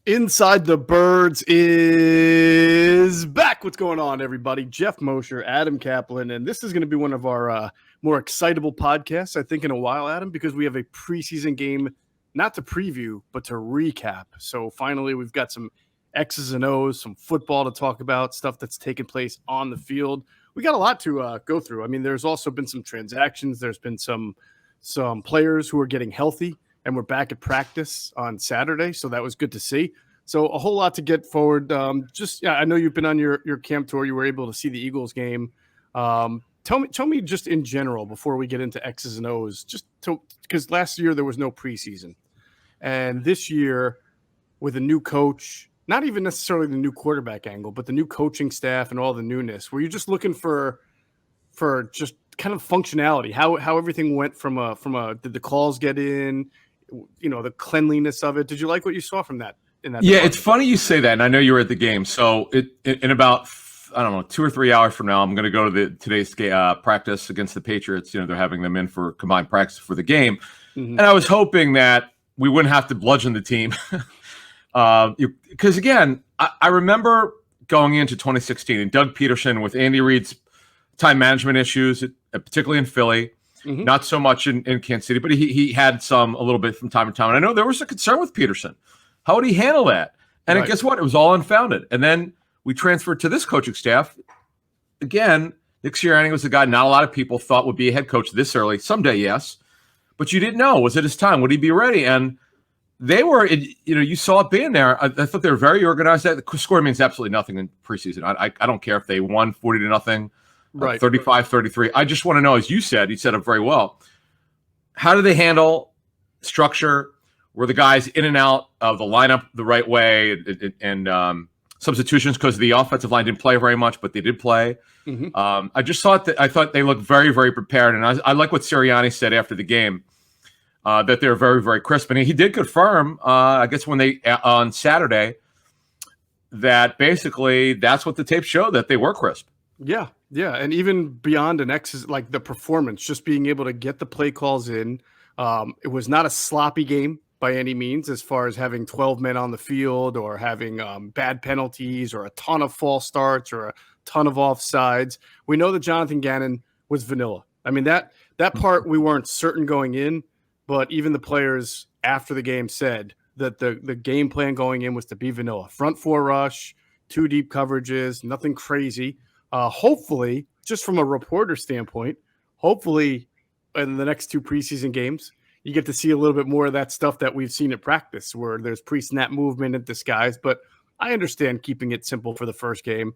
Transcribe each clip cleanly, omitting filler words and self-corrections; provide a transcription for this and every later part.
Inside the Birds is back. What's going on, everybody? Geoff, Mosher, Adam Caplan, and this is going to be one of our more excitable podcasts, I think, in a while, Adam, because we have a preseason game, not to preview, but to recap. So finally, we've got some X's and O's, some football to talk about, stuff that's taken place on the field. We got a lot to go through. I mean, there's also been some transactions. There's been some players who are getting healthy. And we're back at practice on Saturday, so that was good to see. So a whole lot to get forward. I know you've been on your camp tour. You were able to see the Eagles game. Tell me just in general before we get into X's and O's, because last year there was no preseason, and this year with a new coach, not even necessarily the new quarterback angle, but the new coaching staff and all the newness. Were you just looking for just kind of functionality? How everything went from did the calls get in? You know, the cleanliness of it. Did you like what you saw from that? Yeah, department? It's funny you say that, and I know you were at the game. So in about, I don't know, 2 or 3 hours from now, I'm going to go to today's practice against the Patriots. You know, they're having them in for combined practice for the game. Mm-hmm. And I was hoping that we wouldn't have to bludgeon the team. Because, again, I remember going into 2016 and Doug Peterson with Andy Reid's time management issues, particularly in Philly. Mm-hmm. Not so much in Kansas City, but he had some a little bit from time to time. And I know there was a concern with Peterson. How would he handle that? And guess what? It was all unfounded. And then we transferred to this coaching staff. Again, Nick Sirianni was the guy not a lot of people thought would be a head coach this early. Someday, yes. But you didn't know. Was it his time? Would he be ready? And they were, you saw it being there. I thought they were very organized. The score means absolutely nothing in preseason. I don't care if they won 40-0. Right. 35-33. I just want to know, as you said it very well, how do they handle structure? Were the guys in and out of the lineup the right way? And substitutions, because the offensive line didn't play very much, but they did play. Mm-hmm. I thought they looked very, very prepared. And I like what Sirianni said after the game, that they're very, very crisp. And he did confirm, I guess on Saturday, that basically that's what the tape showed, that they were crisp. Yeah. Yeah, and even beyond an X, like the performance, just being able to get the play calls in. It was not a sloppy game by any means, as far as having 12 men on the field or having bad penalties or a ton of false starts or a ton of offsides. We know that Jonathan Gannon was vanilla. I mean, that part we weren't certain going in, but even the players after the game said that the game plan going in was to be vanilla. Front four rush, 2 deep coverages, nothing crazy. Hopefully, just from a reporter standpoint, hopefully in the next 2 preseason games, you get to see a little bit more of that stuff that we've seen at practice where there's pre-snap movement and disguise. But I understand keeping it simple for the first game.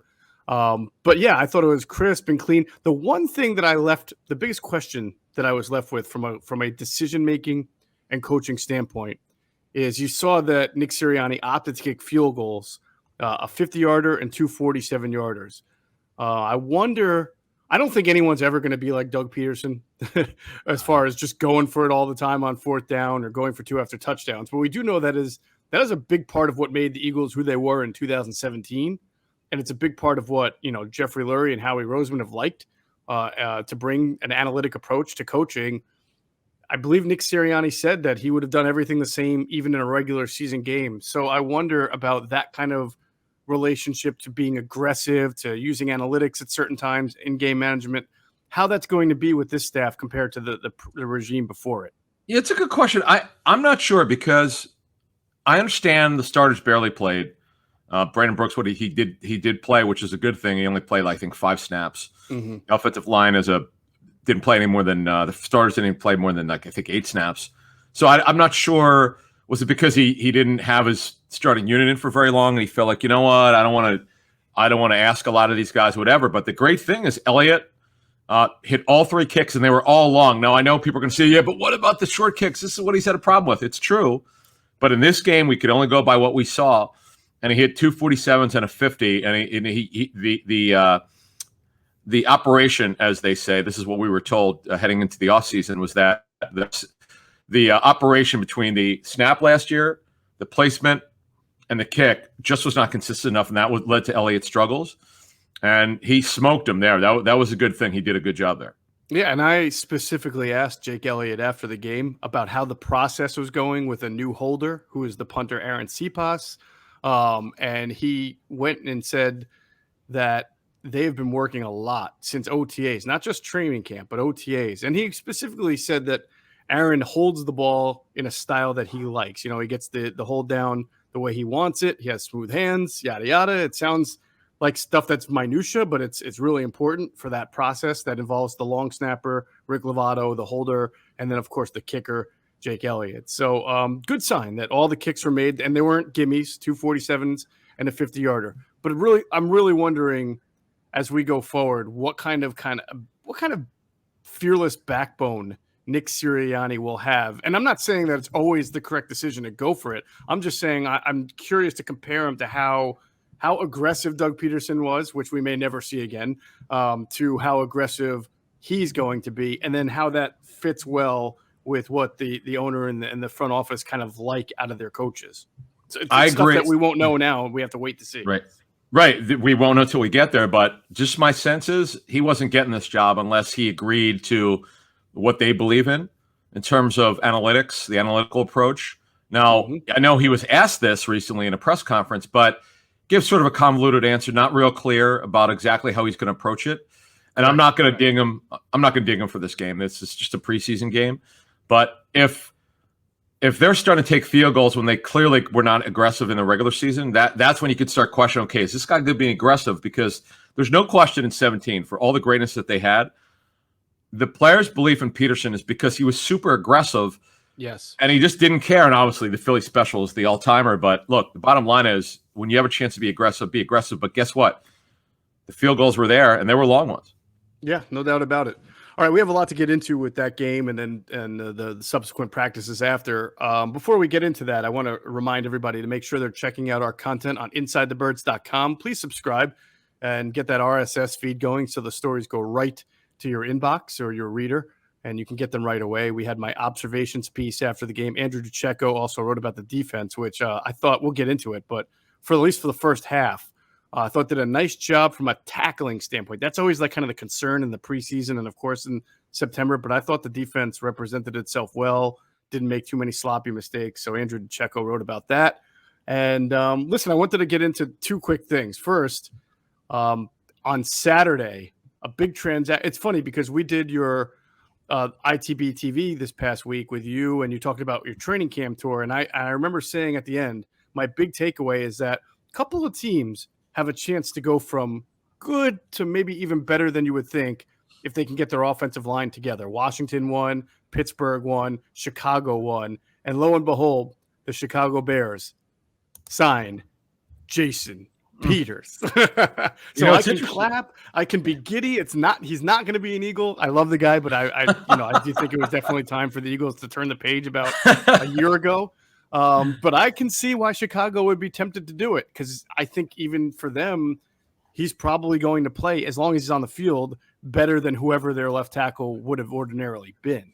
But yeah, I thought it was crisp and clean. The one thing that the biggest question that I was left with from a decision-making and coaching standpoint is you saw that Nick Sirianni opted to kick field goals, a 50-yarder and 2 47-yarders. I wonder, I don't think anyone's ever going to be like Doug Peterson as far as just going for it all the time on 4th down or going for 2 after touchdowns. But we do know that is a big part of what made the Eagles who they were in 2017. And it's a big part of what, Jeffrey Lurie and Howie Roseman have liked to bring an analytic approach to coaching. I believe Nick Sirianni said that he would have done everything the same even in a regular season game. So I wonder about that kind of relationship to being aggressive, to using analytics at certain times in game management, how that's going to be with this staff compared to the regime before it. Yeah, it's a good question. I'm not sure, because I understand the starters barely played. Brandon Brooks, he did play, which is a good thing. He only played, I think, 5 snaps. Mm-hmm. The offensive line didn't play any more than the starters didn't play more than I think 8 snaps. So I'm not sure. Was it because he didn't have his starting unit in for very long and he felt like, you know what, I don't want to ask a lot of these guys, whatever. But the great thing is Elliott hit all 3 kicks and they were all long. Now I know people are going to say, yeah, but what about the short kicks? This is what he's had a problem with. It's true, but in this game we could only go by what we saw, and he hit 2 47s and a 50, and the operation, as they say, this is what we were told heading into the offseason, was that the operation between the snap last year, the placement, and the kick just was not consistent enough, and that led to Elliott's struggles. And he smoked him there. That was a good thing. He did a good job there. Yeah, and I specifically asked Jake Elliott after the game about how the process was going with a new holder, who is the punter Aaron Cepas. And he went and said that they've been working a lot since OTAs, not just training camp, but OTAs. And he specifically said that Aaron holds the ball in a style that he likes. You know, he gets the hold down the way he wants it. He has smooth hands, yada, yada. It sounds like stuff that's minutia, but it's really important for that process that involves the long snapper, Rick Lovato, the holder, and then, of course, the kicker, Jake Elliott. So good sign that all the kicks were made, and they weren't gimmies, 247s and a 50-yarder. But I'm really wondering, as we go forward, what kind of fearless backbone Nick Sirianni will have. And I'm not saying that it's always the correct decision to go for it. I'm just saying I'm curious to compare him to how aggressive Doug Peterson was, which we may never see again, to how aggressive he's going to be, and then how that fits well with what the owner and the front office kind of like out of their coaches. So it's I stuff agree. That we won't know now. We have to wait to see. Right. We won't know until we get there. But just my sense is he wasn't getting this job unless he agreed to what they believe in terms of analytics, the analytical approach. Now, I know he was asked this recently in a press conference, but gives sort of a convoluted answer, not real clear about exactly how he's going to approach it. And I'm not going to ding him. I'm not going to ding him for this game. This is just a preseason game. But if they're starting to take field goals when they clearly were not aggressive in the regular season, that's when you could start questioning, okay, is this guy good being aggressive? Because there's no question in 17, for all the greatness that they had, the players' belief in Peterson is because he was super aggressive. Yes. And he just didn't care. And obviously the Philly special is the all-timer. But look, the bottom line is when you have a chance to be aggressive, be aggressive. But guess what? The field goals were there, and they were long ones. Yeah, no doubt about it. All right, we have a lot to get into with that game and then the subsequent practices after. Before we get into that, I want to remind everybody to make sure they're checking out our content on InsideTheBirds.com. Please subscribe and get that RSS feed going so the stories go right to your inbox or your reader, and you can get them right away. We had my observations piece after the game. Andrew DiCecco also wrote about the defense, which I thought we'll get into it, but at least for the first half, I thought did a nice job from a tackling standpoint. That's always like kind of the concern in the preseason and, of course, in September. But I thought the defense represented itself well, didn't make too many sloppy mistakes. So Andrew DiCecco wrote about that. And listen, I wanted to get into two quick things. First, on Saturday, a big transaction. It's funny because we did your ITB TV this past week with you, and you talked about your training camp tour. And I remember saying at the end, my big takeaway is that a couple of teams have a chance to go from good to maybe even better than you would think if they can get their offensive line together. Washington won, Pittsburgh won, Chicago won, and lo and behold, the Chicago Bears sign Jason Peters. So I can clap, I can be giddy. He's not going to be an Eagle. I love the guy, but I do think it was definitely time for the Eagles to turn the page about a year ago. But I can see why Chicago would be tempted to do it, because I think even for them, he's probably going to play, as long as he's on the field, better than whoever their left tackle would have ordinarily been.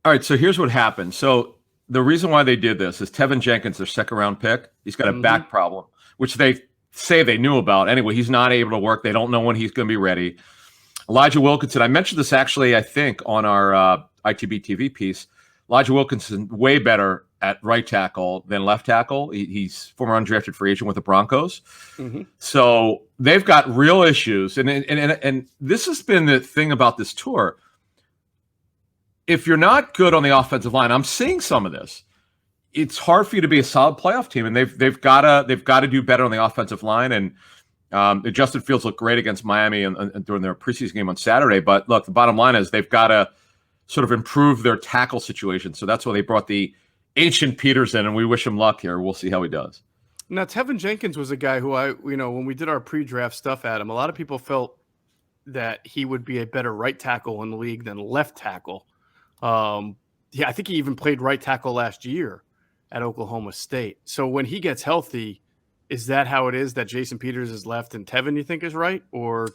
All right, so here's what happened. So the reason why they did this is Tevin Jenkins, their second-round pick, he's got a back problem, which they say they knew about. Anyway, he's not able to work. They don't know when he's going to be ready. Elijah Wilkinson, I mentioned this actually, I think, on our ITB TV piece. Elijah Wilkinson, way better at right tackle than left tackle. He's former undrafted free agent with the Broncos. So they've got real issues. And this has been the thing about this tour. If you're not good on the offensive line, I'm seeing some of this. It's hard for you to be a solid playoff team, and they've got to do better on the offensive line. And Justin Fields looked great against Miami and during their preseason game on Saturday. But look, the bottom line is they've got to sort of improve their tackle situation. So that's why they brought the ancient Peters in, and we wish him luck here. We'll see how he does. Now, Tevin Jenkins was a guy who when we did our pre-draft stuff at him, a lot of people felt that he would be a better right tackle in the league than left tackle. I think he even played right tackle last year at Oklahoma State. So when he gets healthy, is that how it is that Jason Peters is left and Tevin, you think, is right? Or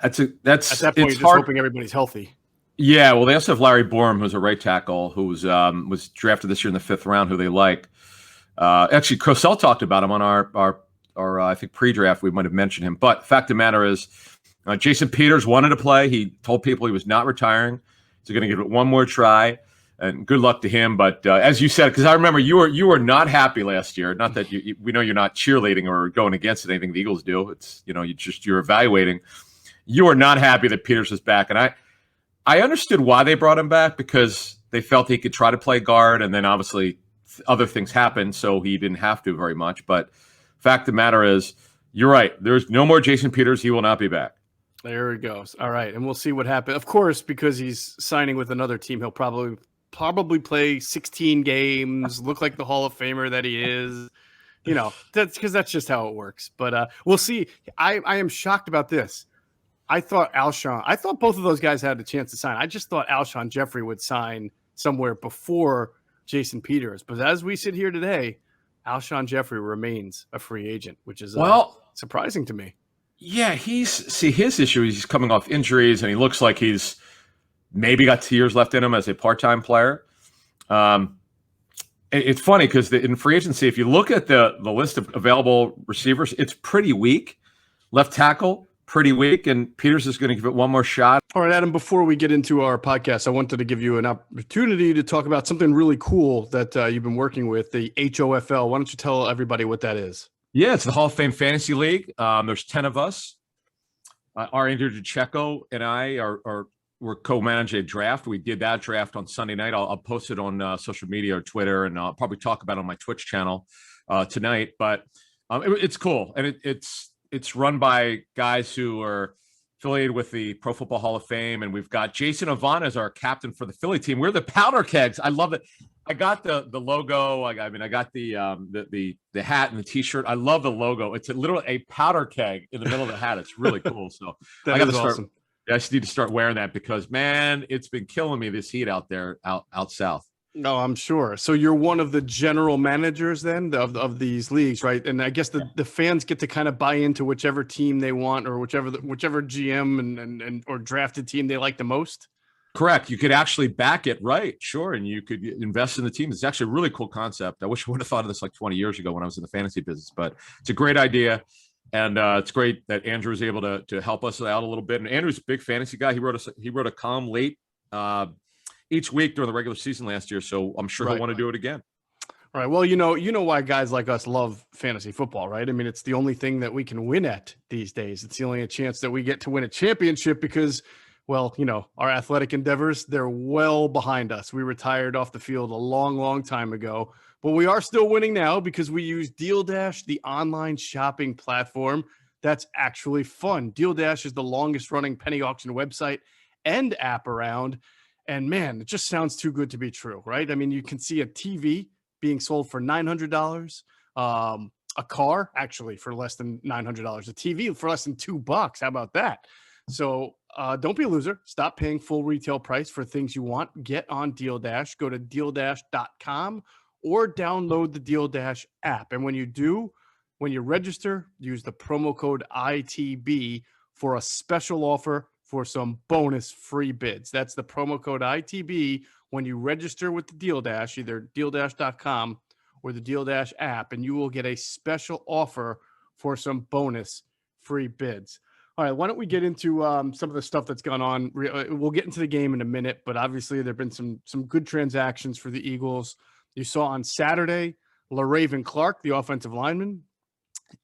that's at that point, you're just hoping everybody's healthy? Yeah, well, they also have Larry Borum, who's a right tackle, who was drafted this year in the 5th round, who they like. Actually, Cosell talked about him on our I think pre-draft. We might have mentioned him, but fact of the matter is, Jason Peters wanted to play. He told people he was not retiring. He's going to give it one more try. and good luck to him. But as you said, because I remember you were not happy last year. Not that we know you're not cheerleading or going against anything the Eagles do. It's you're evaluating. You are not happy that Peters is back, and I understood why they brought him back, because they felt he could try to play guard, and then obviously other things happened, so he didn't have to very much. But fact of the matter is, you're right. There's no more Jason Peters. He will not be back. There he goes. All right, and we'll see what happens. Of course, because he's signing with another team, he'll probably play 16 games, look like the Hall of Famer that he is. That's just how it works. But we'll see. I am shocked about this. I thought both of those guys had a chance to sign. I just thought Alshon Jeffrey would sign somewhere before Jason Peters. But as we sit here today, Alshon Jeffrey remains a free agent, which is surprising to me. Yeah, his issue is he's coming off injuries, and he looks like he's maybe got 2 years left in him as a part-time player. It's funny because in free agency, if you look at the list of available receivers, it's pretty weak. Left tackle, pretty weak, and Peters is going to give it one more shot. All right, Adam, before we get into our podcast, I wanted to give you an opportunity to talk about something really cool that you've been working with, the HOFL. Why don't you tell everybody what that is? Yeah, it's the Hall of Fame Fantasy League. There's 10 of us. Andrew DiCecco and I we're co-managing a draft. We did that draft on Sunday night. I'll post it on social media or Twitter, and I'll probably talk about it on my Twitch channel tonight. But it's cool, and it's run by guys who are affiliated with the Pro Football Hall of Fame, and we've got Jason Avant as our captain for the Philly team. We're the Powder Kegs. I love it. I got the logo. I got the hat and the T-shirt. I love the logo. It's literally a powder keg in the middle of the hat. It's really cool. So I got to start. Awesome. I just need to start wearing that because, man, it's been killing me, this heat out there out south. No, I'm sure. So you're one of the general managers then of these leagues, right? And I guess the fans get to kind of buy into whichever team they want, or whichever GM and or drafted team they like the most. Correct. You could actually back it, right? Sure. And you could invest in the team. It's actually a really cool concept. I wish I would have thought of this like 20 years ago when I was in the fantasy business, but it's a great idea. And it's great that Andrew is able to help us out a little bit. And Andrew's a big fantasy guy. He wrote a column late each week during the regular season last year. So I'm sure he'll want to do it again. All right. Well, you know why guys like us love fantasy football, right? I mean, it's the only thing that we can win at these days. It's the only chance that we get to win a championship because, well, our athletic endeavors, they're well behind us. We retired off the field a long, long time ago, but we are still winning now because we use Deal Dash, the online shopping platform. That's actually fun. Deal Dash is the longest running penny auction website and app around. And man, it just sounds too good to be true, right? I mean, you can see a TV being sold for $900, a car actually for less than $900, a TV for less than $2. How about that? So don't be a loser. Stop paying full retail price for things you want. Get on Deal Dash. Go to DealDash.com or download the Deal Dash app. And when you register, use the promo code ITB for a special offer for some bonus free bids. That's the promo code ITB when you register with the Deal Dash, either DealDash.com or the Deal Dash app, and you will get a special offer for some bonus free bids. All right, why don't we get into some of the stuff that's gone on? We'll get into the game in a minute, but obviously there have been some good transactions for the Eagles. You saw on Saturday, LaRaven Clark, the offensive lineman,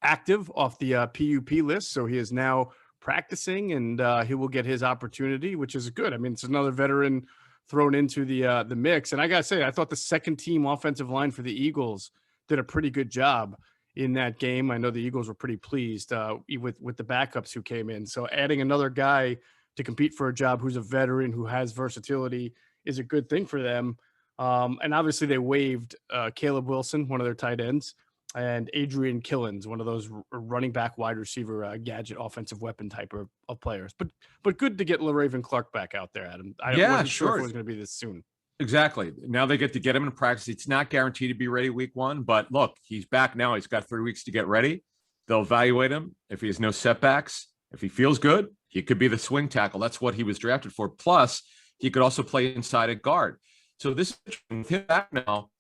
active off the PUP list, so he is now practicing, and he will get his opportunity, which is good. I mean, it's another veteran thrown into the mix. And I got to say, I thought the second team offensive line for the Eagles did a pretty good job in that game. I know the Eagles were pretty pleased with the backups who came in. So adding another guy to compete for a job who's a veteran, who has versatility, is a good thing for them. And obviously they waived Caleb Wilson, one of their tight ends, and Adrian Killens, one of those running back, wide receiver, gadget, offensive weapon type of players. But good to get LaRaven Clark back out there, Adam. I wasn't sure if it was going to be this soon. Exactly. Now they get to get him in practice. It's not guaranteed to be ready week one, but look, he's back now. He's got 3 weeks to get ready. They'll evaluate him. If he has no setbacks, if he feels good, he could be the swing tackle. That's what he was drafted for. Plus, he could also play inside at guard. So this is with him back now.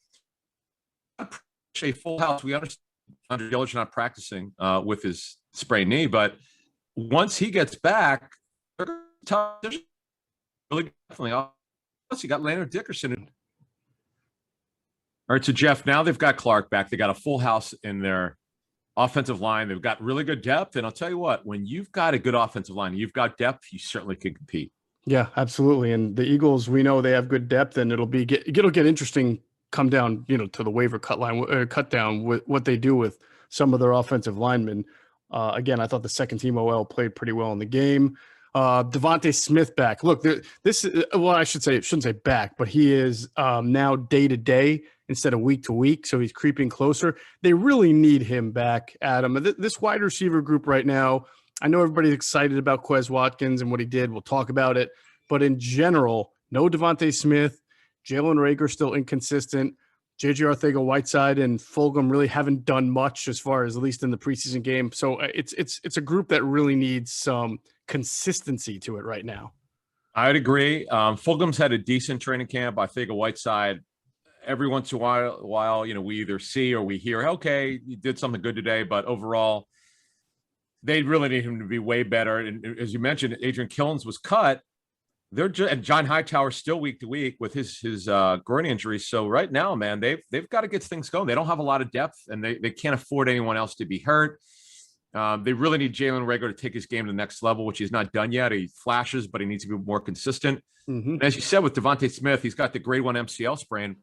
A full house. We understand Andre Diller's not practicing with his sprained knee, but once he gets back, they're really definitely. Plus, you got Leonard Dickerson. All right, so Geoff, now they've got Clark back. They got a full house in their offensive line. They've got really good depth. And I'll tell you what, when you've got a good offensive line, you've got depth, you certainly can compete. Yeah, absolutely. And the Eagles, we know they have good depth, and it'll get interesting come down, to the waiver cut down with what they do with some of their offensive linemen. Again, I thought the second team OL played pretty well in the game. Devontae Smith back. Look, this is, well, I shouldn't say back, but he is now day to day instead of week to week. So he's creeping closer. They really need him back, Adam. This wide receiver group right now, I know everybody's excited about Quez Watkins and what he did. We'll talk about it. But in general, no Devontae Smith. Jalen Reagor still inconsistent. J.J. Arcega-Whiteside and Fulgham really haven't done much as far as at least in the preseason game. So it's a group that really needs some consistency to it right now. I'd agree. Fulgham's had a decent training camp. Arcega-Whiteside, every once in a while, we either see or we hear, okay, you did something good today, but overall, they really need him to be way better. And as you mentioned, Adrian Killens was cut. And John Hightower still week to week with his groin injury. So right now, man, they've got to get things going. They don't have a lot of depth, and they can't afford anyone else to be hurt. They really need Jalen Reagor to take his game to the next level, which he's not done yet. He flashes, but he needs to be more consistent. Mm-hmm. As you said, with Devontae Smith, he's got the grade 1 MCL sprain.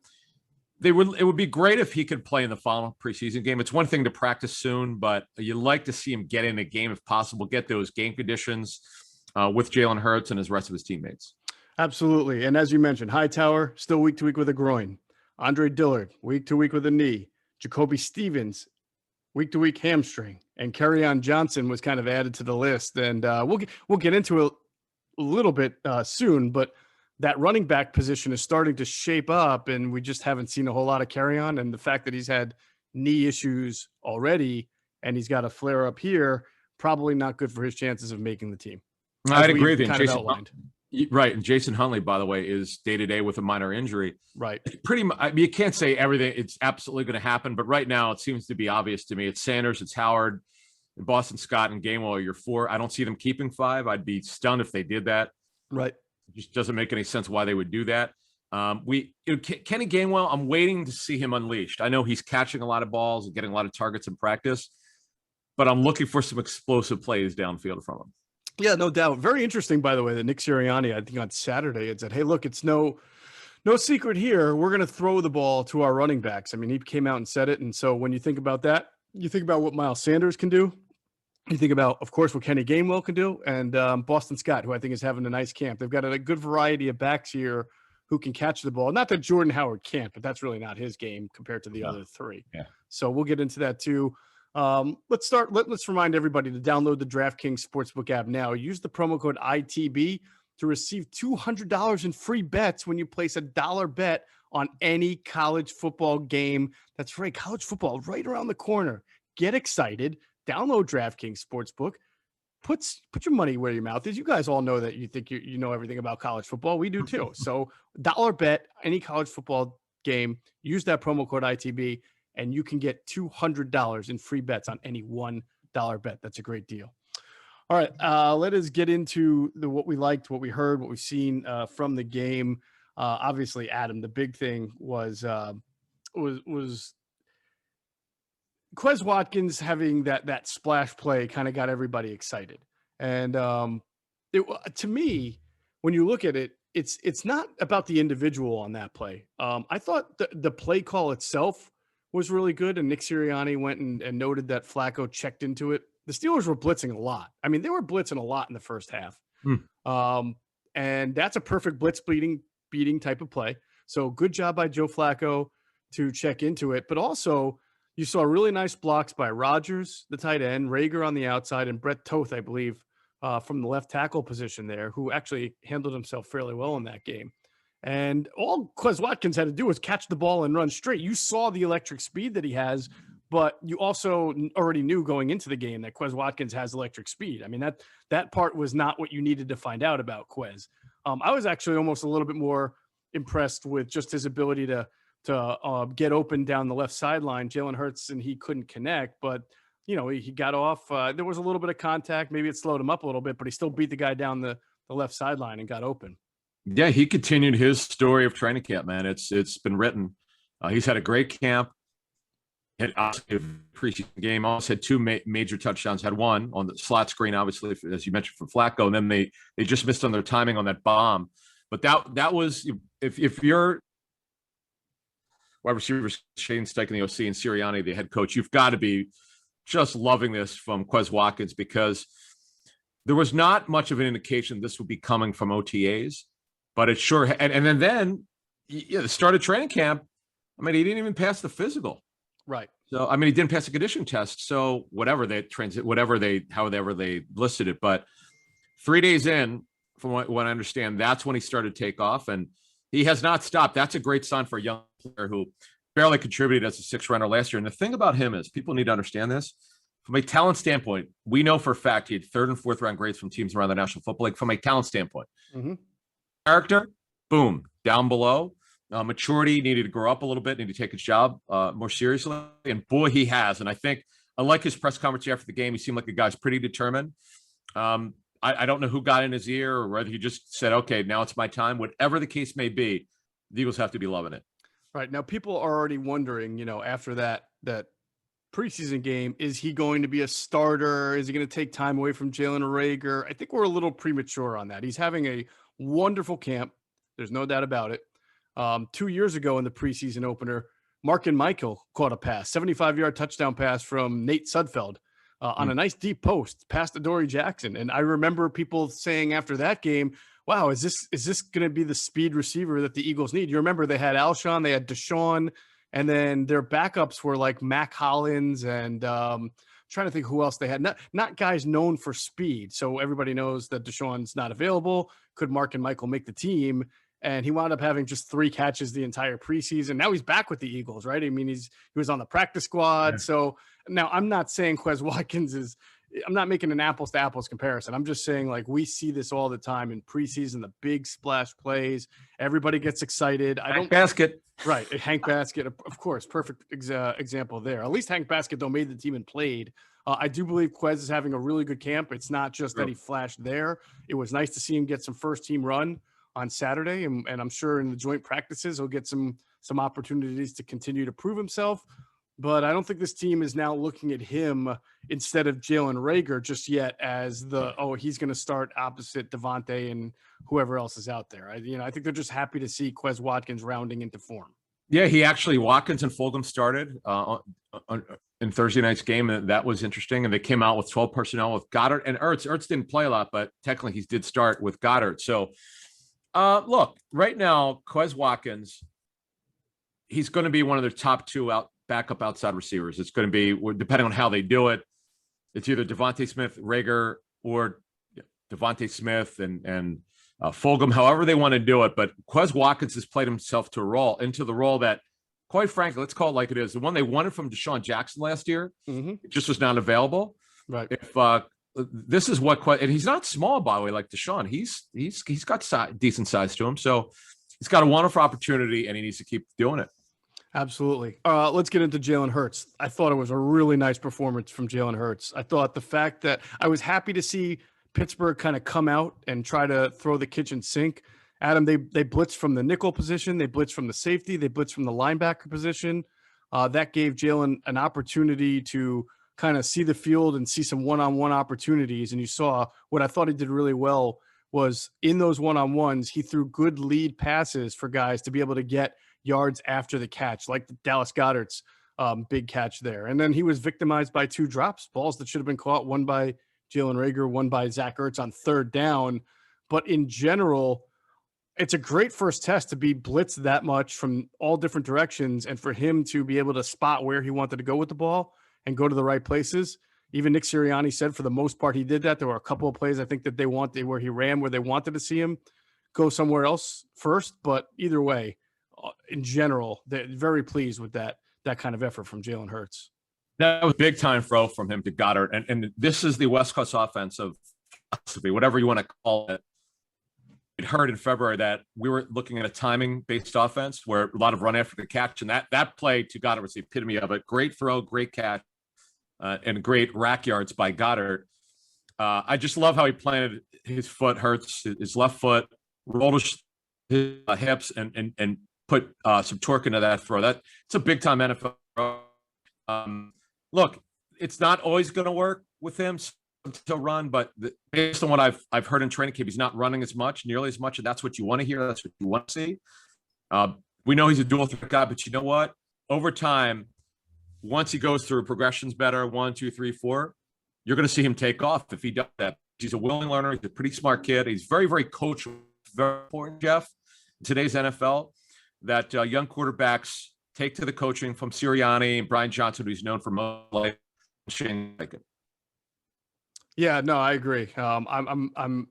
It would be great if he could play in the final preseason game. It's one thing to practice soon, but you like to see him get in the game if possible, get those game conditions with Jalen Hurts and his rest of his teammates. Absolutely. And as you mentioned, Hightower still week to week with a groin. Andre Dillard, week to week with a knee. Jacoby Stevens, week to week hamstring. And Kerryon Johnson was kind of added to the list. And we'll get into it a little bit soon, but that running back position is starting to shape up, and we just haven't seen a whole lot of Kerryon. And the fact that he's had knee issues already and he's got a flare up here, probably not good for his chances of making the team. I'd agree with you. Right. And Jason Huntley, by the way, is day to day with a minor injury. Right. Pretty much. I mean, you can't say everything. It's absolutely going to happen. But right now, it seems to be obvious to me. It's Sanders, it's Howard, and Boston Scott and Gainwell are your 4. I don't see them keeping 5. I'd be stunned if they did that. Right. It just doesn't make any sense why they would do that. Kenny Gainwell, I'm waiting to see him unleashed. I know he's catching a lot of balls and getting a lot of targets in practice, but I'm looking for some explosive plays downfield from him. Yeah, no doubt. Very interesting, by the way, that Nick Sirianni, I think on Saturday, had said, hey, look, it's no secret here. We're going to throw the ball to our running backs. I mean, he came out and said it. And so when you think about that, you think about what Miles Sanders can do. You think about, of course, what Kenny Gainwell can do, and Boston Scott, who I think is having a nice camp. They've got a good variety of backs here who can catch the ball. Not that Jordan Howard can't, but that's really not his game compared to the other 3. Yeah. So we'll get into that too. Let's remind everybody to download the DraftKings Sportsbook app now. Use the promo code ITB to receive $200 in free bets when you place a $1 bet on any college football game. That's right, college football right around the corner. Get excited. Download DraftKings Sportsbook. Put your money where your mouth is. You guys all know that you think you know everything about college football. We do too. So $1 bet, any college football game. Use that promo code ITB, and you can get $200 in free bets on any $1 bet. That's a great deal. All right, let us get into what we liked, what we heard, what we've seen from the game. Obviously, Adam, the big thing was Quez Watkins having that splash play kind of got everybody excited. And to me, when you look at it, it's not about the individual on that play. I thought the play call itself was really good, and Nick Sirianni went and noted that Flacco checked into it. The Steelers were blitzing a lot. I mean, they were blitzing a lot in the first half. And that's a perfect blitz beating type of play. So good job by Joe Flacco to check into it. But also, you saw really nice blocks by Rodgers, the tight end, Reagor on the outside, and Brett Toth, I believe, from the left tackle position there, who actually handled himself fairly well in that game. And all Quez Watkins had to do was catch the ball and run straight. You saw the electric speed that he has, but you also already knew going into the game that Quez Watkins has electric speed. I mean, that part was not what you needed to find out about Quez. I was actually almost a little bit more impressed with just his ability to get open down the left sideline. Jalen Hurts, and he couldn't connect, but he got off. There was a little bit of contact. Maybe it slowed him up a little bit, but he still beat the guy down the left sideline and got open. Yeah, he continued his story of training camp, man. It's been written. He's had a great camp. Had a preseason game, almost had two major touchdowns. Had one on the slot screen, obviously, as you mentioned, for Flacco, and then they just missed on their timing on that bomb. But that was, if you're wide receivers, Shane Steichen, the OC, and Sirianni, the head coach, you've got to be just loving this from Quez Watkins, because there was not much of an indication this would be coming from OTAs, but it sure. And then the start of training camp, I mean, he didn't even pass the physical. Right. So, I mean, he didn't pass the condition test. So however they listed it, but 3 days in, from what I understand, that's when he started to take off, and he has not stopped. That's a great sign for a young player who barely contributed as a sixth rounder last year. And the thing about him is, people need to understand this. From a talent standpoint, we know for a fact he had third and fourth round grades from teams around the National Football League. From a talent standpoint, character, boom, down below. Maturity, needed to grow up a little bit, needed to take his job more seriously. And boy, he has. And I think I like his press conference after the game. He seemed like a guy's pretty determined. I don't know who got in his ear, or whether he just said, okay, now it's my time. Whatever the case may be, the Eagles have to be loving it. Right. Now, people are already wondering, after that preseason game, is he going to be a starter? Is he going to take time away from Jalen Reagor? I think we're a little premature on that. He's having a wonderful camp. There's no doubt about it. 2 years ago in the preseason opener, Mark and Michael caught a pass, 75-yard touchdown pass from Nate Sudfeld on a nice deep post past Tyree Jackson. And I remember people saying after that game, wow, is this going to be the speed receiver that the Eagles need? You remember they had Alshon, they had Deshaun, and then their backups were like Mac Hollins and trying to think who else they had. Not guys known for speed. So everybody knows that Deshaun's not available. Could Mark and Michael make the team? And he wound up having just 3 catches the entire preseason. Now he's back with the Eagles, right? I mean, he was on the practice squad. Yeah. So now I'm not saying Quez Watkins I'm not making an apples to apples comparison. I'm just saying, like, we see this all the time in preseason, the big splash plays. Everybody gets excited. Hank Basket. Right. Hank Basket, of course. Perfect example there. At least Hank Basket, though, made the team and played. I do believe Quez is having a really good camp. It's not just that he flashed there. It was nice to see him get some first team run on Saturday, and I'm sure in the joint practices he'll get some opportunities to continue to prove himself. But I don't think this team is now looking at him instead of Jalen Reagor just yet as he's going to start opposite Devontae and whoever else is out there. I think they're just happy to see Quez Watkins rounding into form. Yeah, Watkins and Fulgham started in Thursday night's game, and that was interesting. And they came out with 12 personnel with Goddard and Ertz. Ertz didn't play a lot, but technically he did start with Goddard. So look, right now, Quez Watkins, he's going to be one of their top 2 backup outside receivers. It's going to be, depending on how they do it, it's either Devontae Smith, Reagor, or Devontae Smith and Fulgham, however they want to do it. But Quez Watkins has played himself into the role that, quite frankly, let's call it like it is, the one they wanted from Deshaun Jackson last year. It just was not available. Right. If this is what, and he's not small, by the way, like Deshaun. He's got decent size to him, so he's got a wonderful opportunity, and he needs to keep doing it. Absolutely. Let's get into Jalen Hurts. I thought it was a really nice performance from Jalen Hurts. I thought the fact that I was happy to see Pittsburgh kind of come out and try to throw the kitchen sink. Adam, they blitzed from the nickel position. They blitzed from the safety. They blitzed from the linebacker position. That gave Jalen an opportunity to kind of see the field and see some one-on-one opportunities. And you saw what I thought he did really well was in those one-on-ones, he threw good lead passes for guys to be able to get yards after the catch, like the Dallas Goedert's big catch there. And then he was victimized by 2 drops, balls that should have been caught, one by Jalen Reagor, one by Zach Ertz on 3rd down. But in general, it's a great first test to be blitzed that much from all different directions and for him to be able to spot where he wanted to go with the ball and go to the right places. Even Nick Sirianni said for the most part he did that. There were a couple of plays I think that where he ran where they wanted to see him go somewhere else first. But either way, in general, they're very pleased with that kind of effort from Jalen Hurts. That was big time throw from him to Goddard. And this is the West Coast offensive philosophy, whatever you want to call it. It heard in February that we were looking at a timing-based offense where a lot of run after the catch. And that play to Goddard was the epitome of it. Great throw, great catch, and great rack yards by Goddard. I just love how he planted his foot, Hurts, his left foot, rolled his hips, and put some torque into that throw. It's a big time NFL throw. Look, it's not always going to work with him to run, but based on what I've heard in training camp, he's not running nearly as much, and that's what you want to hear. That's what you want to see. We know he's a dual threat guy, but you know what? Over time, once he goes through progressions better, 1, 2, 3, 4, you're going to see him take off if he does that. He's a willing learner. He's a pretty smart kid. He's very, very coachable. Very important, Geoff, in today's NFL, that young quarterbacks take to the coaching from Sirianni and Brian Johnson, who's known for most life. Yeah, no, I agree. I'm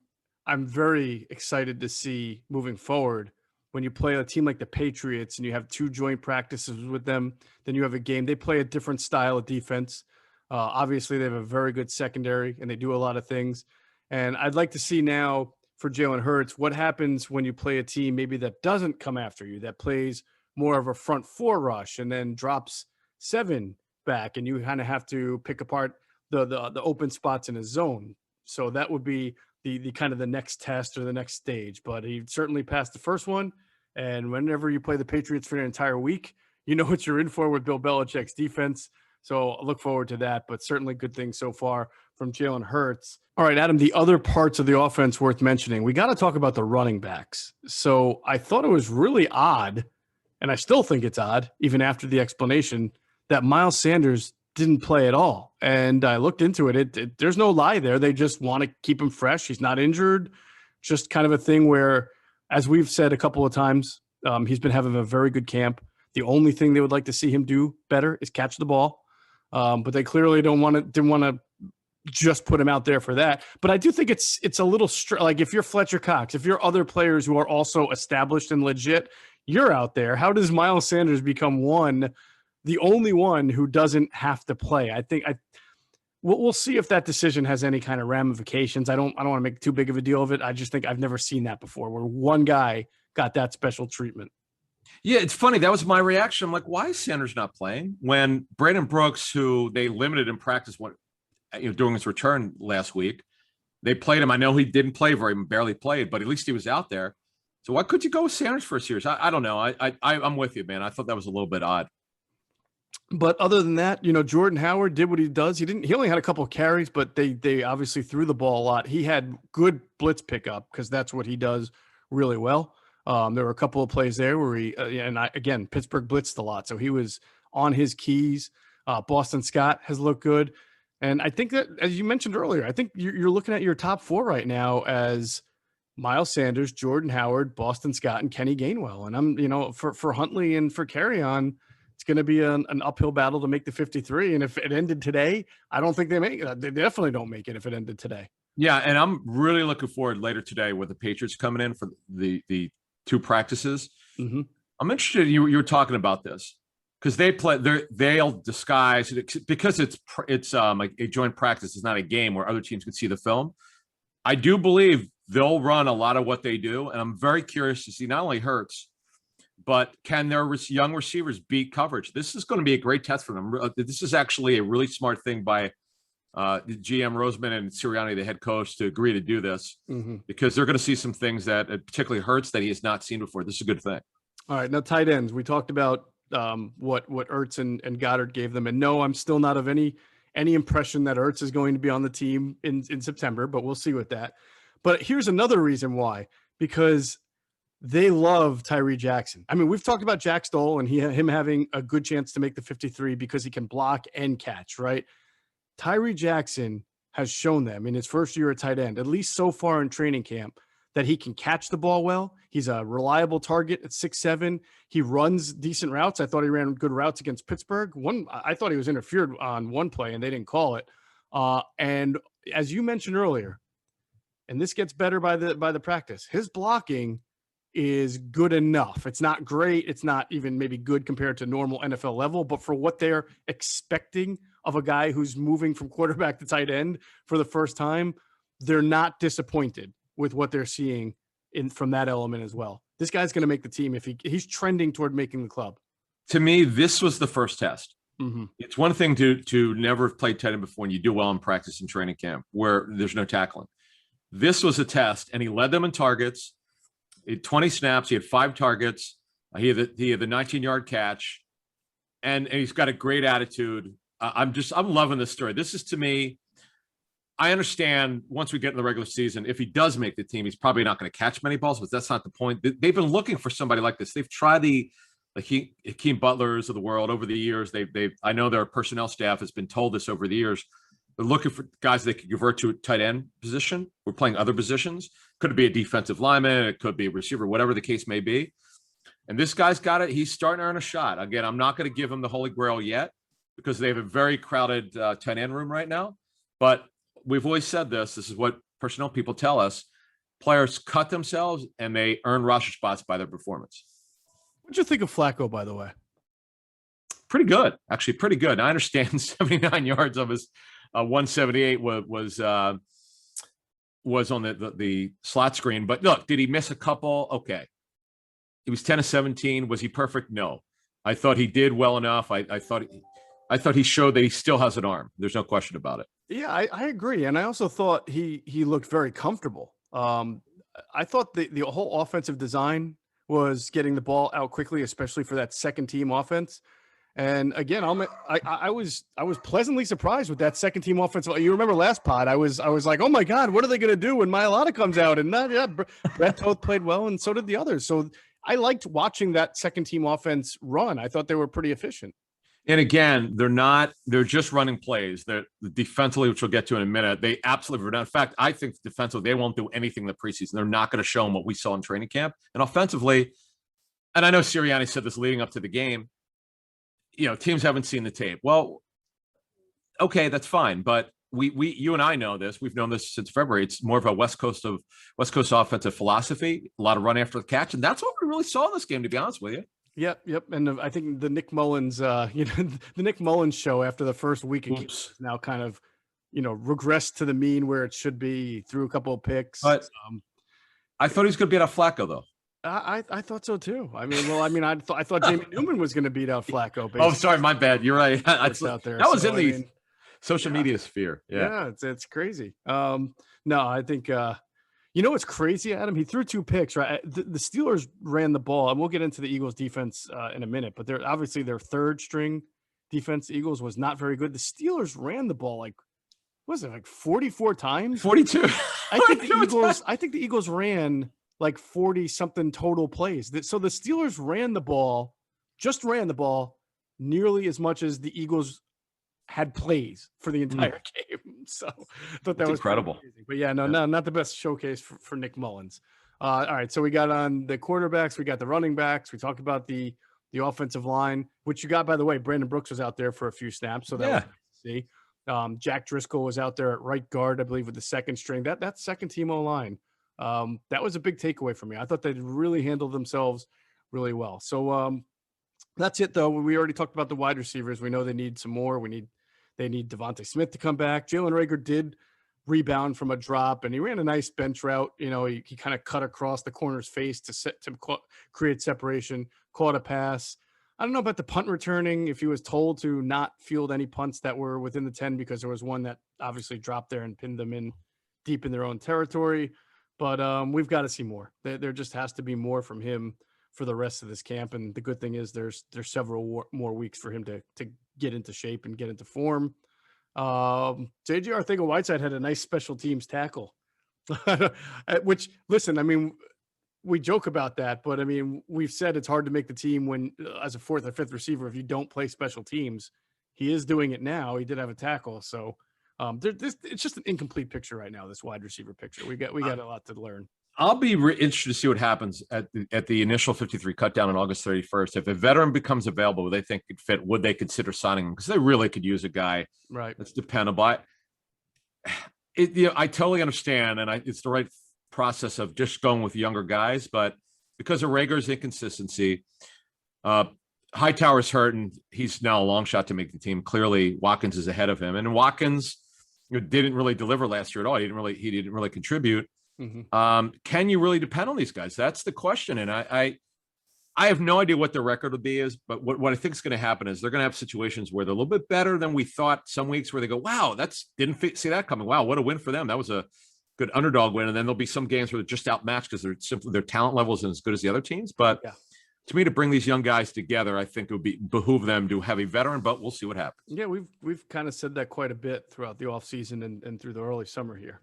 very excited to see moving forward when you play a team like the Patriots and you have 2 joint practices with them, then you have a game. They play a different style of defense. Obviously, they have a very good secondary and they do a lot of things. And I'd like to see now for Jalen Hurts, what happens when you play a team maybe that doesn't come after you, that plays more of a front 4 rush and then drops 7 back, and you kind of have to pick apart the open spots in his zone. So that would be the kind of the next test or the next stage. But he certainly passed the first one. And whenever you play the Patriots for an entire week, you know what you're in for with Bill Belichick's defense. So I look forward to that, but certainly good things so far from Jalen Hurts. All right, Adam, the other parts of the offense worth mentioning, we got to talk about the running backs. So I thought it was really odd, and I still think it's odd, even after the explanation, that Miles Sanders didn't play at all. And I looked into it. There's no lie there. They just want to keep him fresh. He's not injured. Just kind of a thing where, as we've said a couple of times, he's been having a very good camp. The only thing they would like to see him do better is catch the ball. But they clearly didn't want to just put him out there for that. But I do think it's a little like if you're Fletcher Cox, if you're other players who are also established and legit, you're out there. How does Miles Sanders become the only one who doesn't have to play? I think we'll see if that decision has any kind of ramifications. I don't want to make too big of a deal of it. I just think I've never seen that before, where one guy got that special treatment. Yeah, it's funny. That was my reaction. I'm like, why is Sanders not playing? When Brandon Brooks, who they limited in practice during his return last week, they played him. I know he didn't play barely played, but at least he was out there. So why could you go with Sanders for a series? I don't know. I'm with you, man. I thought that was a little bit odd. But other than that, Jordan Howard did what he does. He only had a couple of carries, but they obviously threw the ball a lot. He had good blitz pickup because that's what he does really well. There were a couple of plays there where Pittsburgh blitzed a lot. So he was on his keys. Boston Scott has looked good. And I think that, as you mentioned earlier, I think you're looking at your top 4 right now as Miles Sanders, Jordan Howard, Boston Scott, and Kenny Gainwell. And I'm, for Huntley and for Kerryon, it's going to be an uphill battle to make the 53. And if it ended today, I don't think they make it. They definitely don't make it if it ended today. Yeah, and I'm really looking forward later today with the Patriots coming in for the 2 practices. Mm-hmm. I'm interested. You were talking about this because they'll disguise it because it's like a joint practice. It's not a game where other teams can see the film. I do believe they'll run a lot of what they do, and I'm very curious to see not only Hurts, but can their young receivers beat coverage? This is going to be a great test for them. This is actually a really smart thing by GM Roseman and Sirianni, the head coach, to agree to do this because they're going to see some things that particularly Hurts that he has not seen before. This is a good thing. All right. Now, tight ends. We talked about what Ertz and Goddard gave them. And no, I'm still not of any impression that Ertz is going to be on the team in September, but we'll see with that. But here's another reason why, because they love Tyree Jackson. I mean, we've talked about Jack Stoll and him having a good chance to make the 53 because he can block and catch, right? Tyree Jackson has shown them in his first year at tight end, at least so far in training camp, that he can catch the ball well. He's a reliable target at 6'7". He runs decent routes. I thought he ran good routes against Pittsburgh. I thought he was interfered on one play and they didn't call it. And as you mentioned earlier, and this gets better by the practice, his blocking is good enough. It's not great. It's not even maybe good compared to normal NFL level, but for what they're expecting of a guy who's moving from quarterback to tight end for the first time, they're not disappointed with what they're seeing from that element as well. This guy's going to make the team if he's trending toward making the club. To me, this was the first test. Mm-hmm. It's one thing to never have played tight end before and you do well in practice and training camp where there's no tackling. This was a test, and he led them in targets. 20 snaps. He had 5 targets. He had the 19-yard catch, and he's got a great attitude. I'm loving this story. This is, to me, I understand once we get in the regular season, if he does make the team, he's probably not going to catch many balls, but that's not the point. They've been looking for somebody like this. They've tried the Hakeem Butlers of the world over the years. I know their personnel staff has been told this over the years. They're looking for guys they can convert to a tight end position. We're playing other positions. Could be a defensive lineman. It could be a receiver, whatever the case may be. And this guy's got it. He's starting to earn a shot. Again, I'm not going to give him the Holy Grail yet because they have a very crowded tight end room right now. But we've always said this. This is what personnel people tell us. Players cut themselves and they earn roster spots by their performance. What'd you think of Flacco, by the way? Pretty good, actually, pretty good. I understand 79 yards of his 178 was on the slot screen. But look, did he miss a couple? Okay. He was 10 of 17. Was he perfect? No. I thought he did well enough. I thought he showed that he still has an arm. There's no question about it. Yeah, I agree. And I also thought he looked very comfortable. I thought the whole offensive design was getting the ball out quickly, especially for that second team offense. And again, I was pleasantly surprised with that second team offense. You remember last pod, I was like, oh my God, what are they going to do when Mailata comes out? And Brett Toth played well, and so did the others. So I liked watching that second team offense run. I thought they were pretty efficient. And again, they're just running plays. They're defensively, which we'll get to in a minute. They absolutely were not. In fact, I think defensively, they won't do anything in the preseason. They're not going to show them what we saw in training camp. And offensively, and I know Sirianni said this leading up to the game, teams haven't seen the tape. Well, okay, that's fine. But you and I know this. We've known this since February. It's more of a West Coast offensive philosophy, a lot of run after the catch. And that's what we really saw in this game, to be honest with you. Yep. And I think the Nick Mullins, the Nick Mullins show after the first week of games now kind of, regressed to the mean where it should be through a couple of picks. But I thought he was going to beat out Flacco, though. I thought so too. I thought Jamie Newman was going to beat out Flacco. Basically. Oh, sorry, my bad. You're right. Out there. That was in the social media sphere. Yeah, it's crazy. No, I think. What's crazy, Adam? He threw 2 picks, right? The Steelers ran the ball, and we'll get into the Eagles' defense in a minute. But they're obviously their third string defense. The Eagles was not very good. The Steelers ran the ball like 44 times? 42. I think the Eagles ran like 40 something total plays. So the Steelers ran the ball nearly as much as the Eagles had plays for the entire game. So I thought that was incredible. But no, not the best showcase for Nick Mullins. All right. So we got on the quarterbacks, we got the running backs. We talked about the offensive line, which you got, by the way. Brandon Brooks was out there for a few snaps. So that was nice to see. Jack Driscoll was out there at right guard, I believe, with the second string. That second team O-line. That was a big takeaway for me. I thought they'd really handled themselves really well. So that's it, though. We already talked about the wide receivers. We know they need some more. They need Devontae Smith to come back. Jalen Reagor did rebound from a drop, and he ran a nice bench route. He kind of cut across the corner's face to create separation, caught a pass. I don't know about the punt returning, if he was told to not field any punts that were within the 10, because there was one that obviously dropped there and pinned them in deep in their own territory. But we've got to see more. There just has to be more from him for the rest of this camp. And the good thing is there's several more weeks for him to get into shape and get into form. J.J. Arcega-Whiteside had a nice special teams tackle, which, listen, we joke about that, but we've said it's hard to make the team when, as a fourth or fifth receiver, if you don't play special teams. He is doing it now. He did have a tackle. So it's just an incomplete picture right now, this wide receiver picture. We got a lot to learn. I'll be interested to see what happens at the initial 53 cut down on August 31st. If a veteran becomes available, they think could fit, would they consider signing him? Because they really could use a guy that's dependable. I totally understand, and it's the right process of just going with younger guys. But because of Reagor's inconsistency, Hightower's hurt, and he's now a long shot to make the team. Clearly, Watkins is ahead of him, and Watkins didn't really deliver last year at all. He didn't really contribute. Mm-hmm. Can you really depend on these guys? That's the question. And I have no idea what their record would be, but what I think is going to happen is they're going to have situations where they're a little bit better than we thought. Some weeks where they go, wow, see that coming. Wow, what a win for them. That was a good underdog win. And then there'll be some games where they're just outmatched because their talent level isn't as good as the other teams. But to me, to bring these young guys together, I think it would behoove them to have a veteran, but we'll see what happens. Yeah, we've kind of said that quite a bit throughout the offseason and through the early summer here.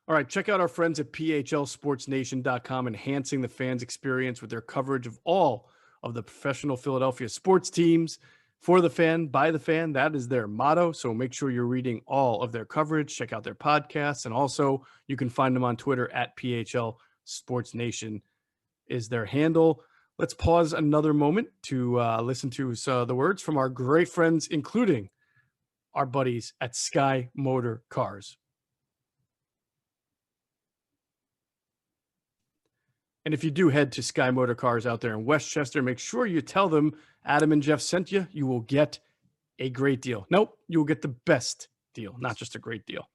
All right, check out our friends at PHLSportsNation.com, enhancing the fans' experience with their coverage of all of the professional Philadelphia sports teams. For the fan, by the fan, that is their motto. So make sure you're reading all of their coverage. Check out their podcasts. And also, you can find them on Twitter at PHL Sports Nation is their handle. Let's pause another moment to listen to the words from our great friends, including our buddies at Sky Motor Cars. And if you do head to Sky Motor Cars out there in Westchester, make sure you tell them Adam and Geoff sent you. You will get a great deal. Nope, you will get the best deal, not just a great deal.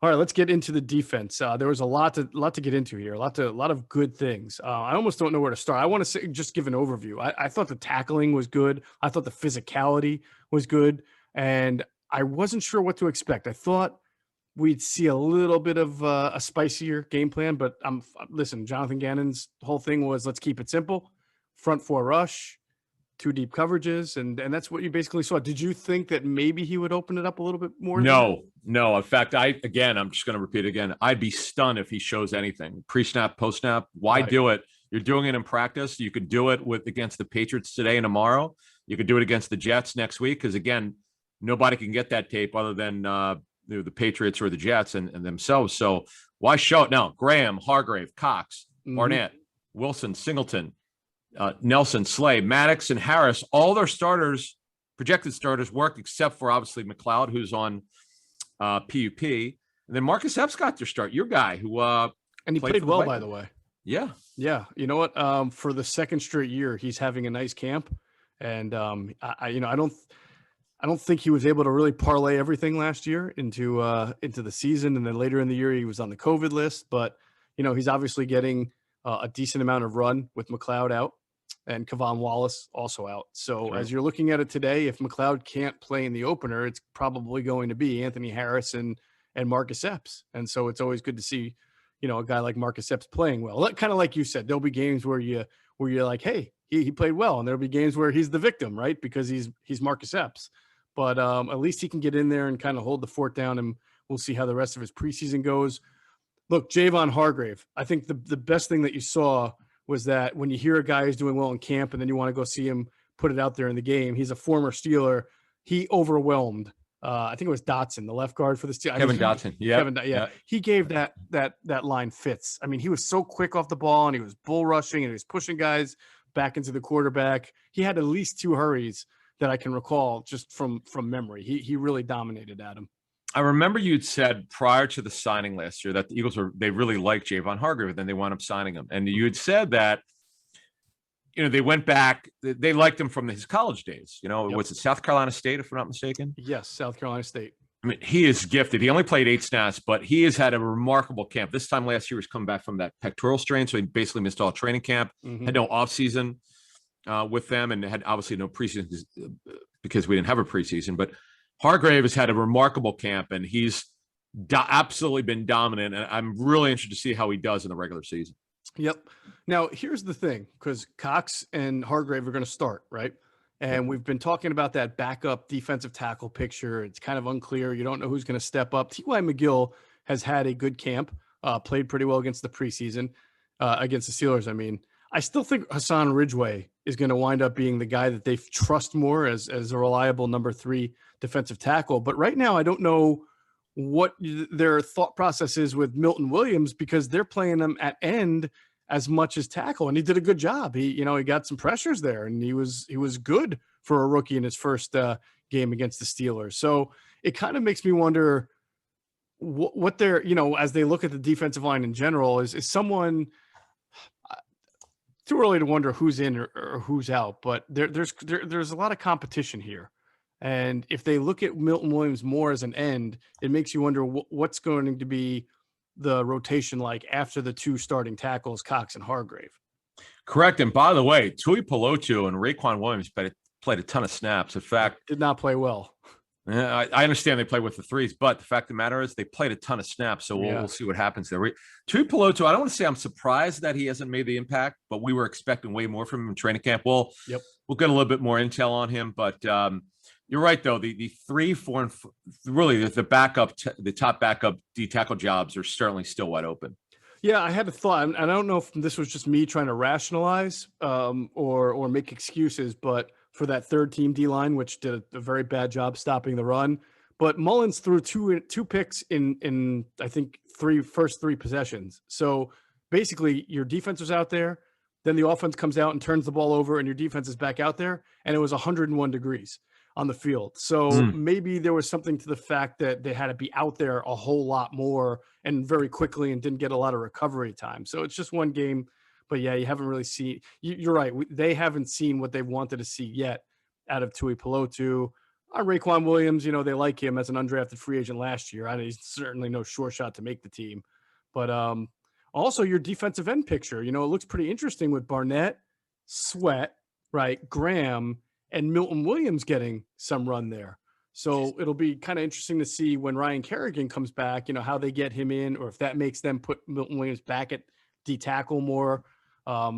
All right, let's get into the defense. There was a lot to get into here, a lot of good things. I almost don't know where to start. I want to just give an overview. I thought the tackling was good. I thought the physicality was good, and I wasn't sure what to expect. I thought we'd see a little bit of a spicier game plan, but listen, Jonathan Gannon's whole thing was let's keep it simple, front four rush, 2 deep coverages, and that's what you basically saw. Did you think that maybe he would open it up a little bit more? No. In fact, I'm just going to repeat again. I'd be stunned if he shows anything pre-snap, post-snap. Why do it? You're doing it in practice. You could do it against the Patriots today and tomorrow. You could do it against the Jets next week because again, nobody can get that tape other than the Patriots or the Jets and themselves. So why show it now? Graham, Hargrave, Cox, Barnett, Wilson, Singleton, Nelson, Slay, Maddox, and Harris, all their starters, projected starters, worked except for obviously McLeod, who's on PUP. And then Marcus Epps got their start. Your guy who and he played well, by the way. Yeah. You know what? For the second straight year, he's having a nice camp, and I don't think he was able to really parlay everything last year into the season, and then later in the year he was on the COVID list. But he's obviously getting a decent amount of run with McLeod out and Kavon Wallace also out. So as you're looking at it today, if McLeod can't play in the opener, it's probably going to be Anthony Harris and Marcus Epps. And so it's always good to see a guy like Marcus Epps playing well. Kind of like you said, there'll be games where you're like, hey, he played well, and there'll be games where he's the victim, right? Because he's Marcus Epps. But at least he can get in there and kind of hold the fort down, and we'll see how the rest of his preseason goes. Look, Javon Hargrave, I think the best thing that you saw was that when you hear a guy who's doing well in camp and then you want to go see him put it out there in the game, he's a former Steeler. He overwhelmed, I think it was Dotson, the left guard for the Steelers. Kevin Dotson. Yeah. He gave that line fits. I mean, he was so quick off the ball, and he was bull rushing, and he was pushing guys back into the quarterback. He had at least 2 hurries that I can recall just from memory. He really dominated Adam. I remember you'd said prior to the signing last year that the Eagles they really liked Javon Hargrave, and then they wound up signing him. And you had said that, they went back, they liked him from his college days. Was it South Carolina State, if I'm not mistaken? Yes, South Carolina State. I mean, he is gifted. He only played 8 snaps, but he has had a remarkable camp. This time last year, he was coming back from that pectoral strain, so he basically missed all training camp, had no offseason with them, and had obviously no preseason because we didn't have a preseason. But Hargrave has had a remarkable camp, and he's absolutely been dominant. And I'm really interested to see how he does in the regular season. Yep. Now, here's the thing, because Cox and Hargrave are going to start, right? And we've been talking about that backup defensive tackle picture. It's kind of unclear. You don't know who's going to step up. T.Y. McGill has had a good camp, played pretty well against the preseason, against the Steelers. I mean, I still think Hassan Ridgeway is going to wind up being the guy that they trust more as a reliable number 3 defensive tackle. But right now, I don't know what their thought process is with Milton Williams, because they're playing him at end as much as tackle, and he did a good job. He got some pressures there, and he was good for a rookie in his first game against the Steelers. So it kind of makes me wonder what they're, as they look at the defensive line in general, is someone too early to wonder who's in or who's out, but there's a lot of competition here. And if they look at Milton Williams more as an end, it makes you wonder what's going to be the rotation like after the 2 starting tackles, Cox and Hargrave. Correct. And by the way, Tui Pelotu and Raekwon Williams played a ton of snaps. In fact, did not play well. I understand they play with the threes, but the fact of the matter is they played a ton of snaps, so we'll see what happens there. Tui Peloto, I don't want to say I'm surprised that he hasn't made the impact, but we were expecting way more from him in training camp. We'll get a little bit more intel on him, but you're right though. The 3, 4, and really the backup, the top backup D tackle jobs are certainly still wide open. Yeah, I had a thought, and I don't know if this was just me trying to rationalize or make excuses, but for that third team D line, which did a very bad job stopping the run. But Mullins threw two picks in I think first three possessions. So basically, your defense was out there, then the offense comes out and turns the ball over, and your defense is back out there, and it was 101 degrees on the field. So maybe there was something to the fact that they had to be out there a whole lot more and very quickly and didn't get a lot of recovery time. So it's just one game. But yeah, you haven't really seen. You're right. They haven't seen what they wanted to see yet out of Tui Peloto. Raekwon Williams, they like him as an undrafted free agent last year. He's certainly no sure shot to make the team. But also your defensive end picture, it looks pretty interesting with Barnett, Sweat, right, Graham, and Milton Williams getting some run there. So it'll be kind of interesting to see when Ryan Kerrigan comes back, how they get him in, or if that makes them put Milton Williams back at D tackle more. A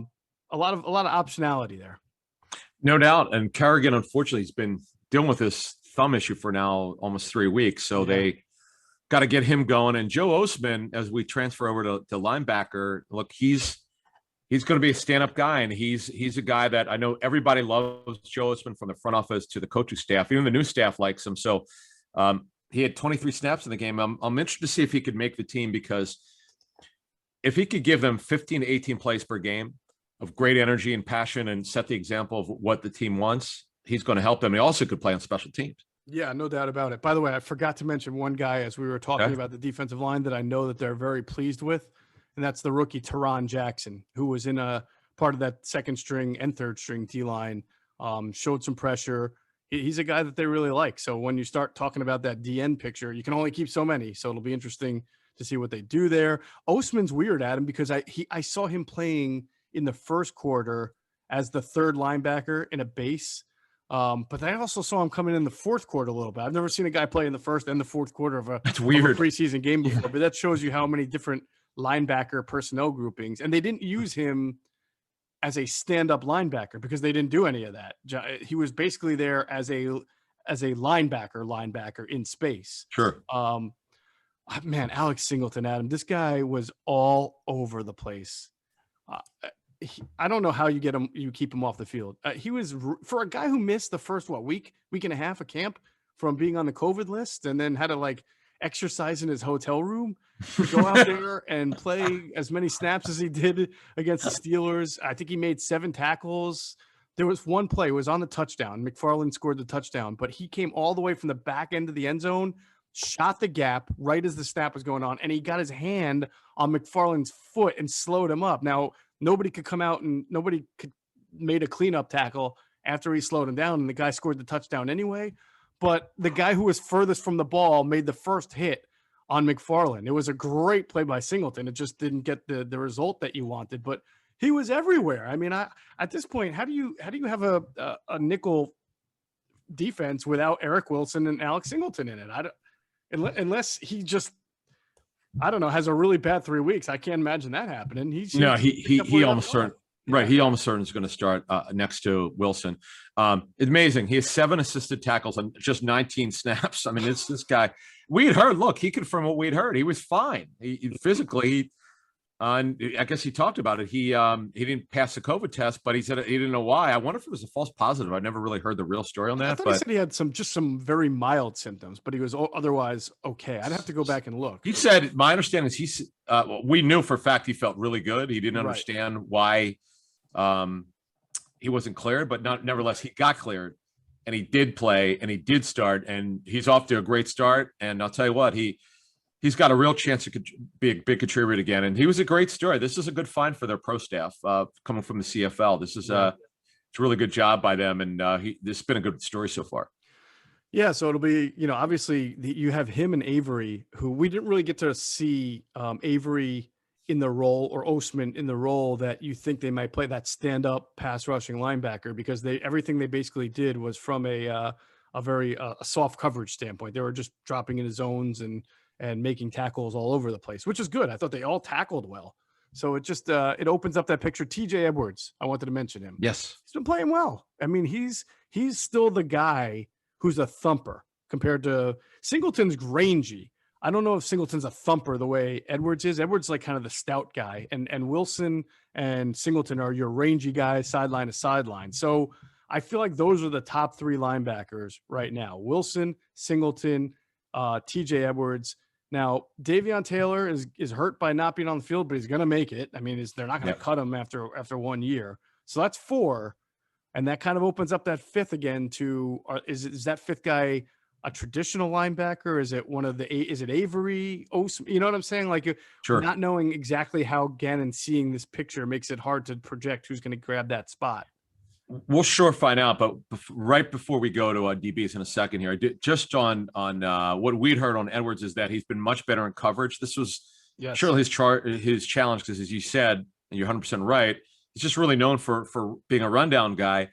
lot of optionality there. No doubt. And Kerrigan, unfortunately, has been dealing with this thumb issue for now almost 3 weeks. So they got to get him going. And Joe Osman, as we transfer over to linebacker, look, he's going to be a stand-up guy. And he's a guy that I know everybody loves Joe Osman, from the front office to the coaching staff. Even the new staff likes him. So he had 23 snaps in the game. I'm interested to see if he could make the team, because if he could give them 15 to 18 plays per game of great energy and passion and set the example of what the team wants, he's going to help them. He also could play on special teams. Yeah, no doubt about it. By the way, I forgot to mention one guy as we were talking about the defensive line that I know that they're very pleased with, and that's the rookie Tyree Jackson, who was in a part of that second string and third string D-line, showed some pressure. He's a guy that they really like. So when you start talking about that DN picture, you can only keep so many. So it'll be interesting to see what they do there. Osman's weird, Adam, because I saw him playing in the first quarter as the third linebacker in a base. But I also saw him coming in the fourth quarter a little bit. I've never seen a guy play in the first and the fourth quarter of a preseason game before, but that shows you how many different linebacker personnel groupings. And they didn't use him as a stand-up linebacker because they didn't do any of that. He was basically there as a linebacker in space. Sure. Man, Alex Singleton, Adam, this guy was all over the place. I don't know how you keep him off the field. He was, for a guy who missed the first week and a half of camp from being on the COVID list, and then had to exercise in his hotel room, to go out there and play as many snaps as he did against the Steelers. I think he made 7 tackles. There was one play, it was on the touchdown. McFarland scored the touchdown, but he came all the way from the back end of the end zone, shot the gap right as the snap was going on, and he got his hand on McFarland's foot and slowed him up. Now, nobody could come out and nobody could made a cleanup tackle after he slowed him down, and the guy scored the touchdown anyway. But the guy who was furthest from the ball made the first hit on McFarland. It was a great play by Singleton. It just didn't get the result that you wanted, but he was everywhere. I mean, at this point, how do you have a nickel defense without Eric Wilson and Alex Singleton in it? Unless he just, I don't know, has a really bad 3 weeks. I can't imagine that happening. He almost certain. Right, he almost certainly is going to start next to Wilson. It's amazing. He has 7 assisted tackles on just 19 snaps. I mean, this guy. We had heard. Look, he confirmed what we had heard. He was fine. He physically. And I guess he talked about it. He didn't pass the COVID test, but he said he didn't know why. I wonder if it was a false positive. I never really heard the real story on that. I thought he said he had some very mild symptoms, but he was otherwise okay. I'd have to go back and look. He said, my understanding is we knew for a fact he felt really good. He didn't understand why he wasn't cleared, but nevertheless, he got cleared and he did play and he did start, and he's off to a great start. And I'll tell you what, he's got a real chance to be a big contributor again. And he was a great story. This is a good find for their pro staff coming from the CFL. This is it's a really good job by them. And this has been a good story so far. Yeah. So it'll be, obviously you have him and Avery, who we didn't really get to see Avery in the role, or Osman in the role that you think they might play, that stand-up pass rushing linebacker, because everything they basically did was from a a very a soft coverage standpoint. They were just dropping into zones and making tackles all over the place, which is good. I thought they all tackled well. So it just it opens up that picture. TJ Edwards, I wanted to mention him. Yes. He's been playing well. I mean, he's still the guy who's a thumper compared to Singleton's rangy. I don't know if Singleton's a thumper the way Edwards is. Edwards like kind of the stout guy, and Wilson and Singleton are your rangy guys, sideline to sideline. So I feel like those are the top three linebackers right now: Wilson, Singleton, TJ Edwards. Now, Davion Taylor is hurt by not being on the field, but he's going to make it. I mean, they're not going to cut him after 1 year. So that's four, and that kind of opens up that fifth again to is that fifth guy a traditional linebacker? Is it is it Avery? You know what I'm saying? Like, sure. Not knowing exactly how Gannon seeing this picture makes it hard to project who's going to grab that spot. We'll sure find out, but right before we go to DBs in a second here, I did just on what we'd heard on Edwards is that he's been much better in coverage. This was surely his challenge, because as you said, and you're 100% right, he's just really known for being a rundown guy.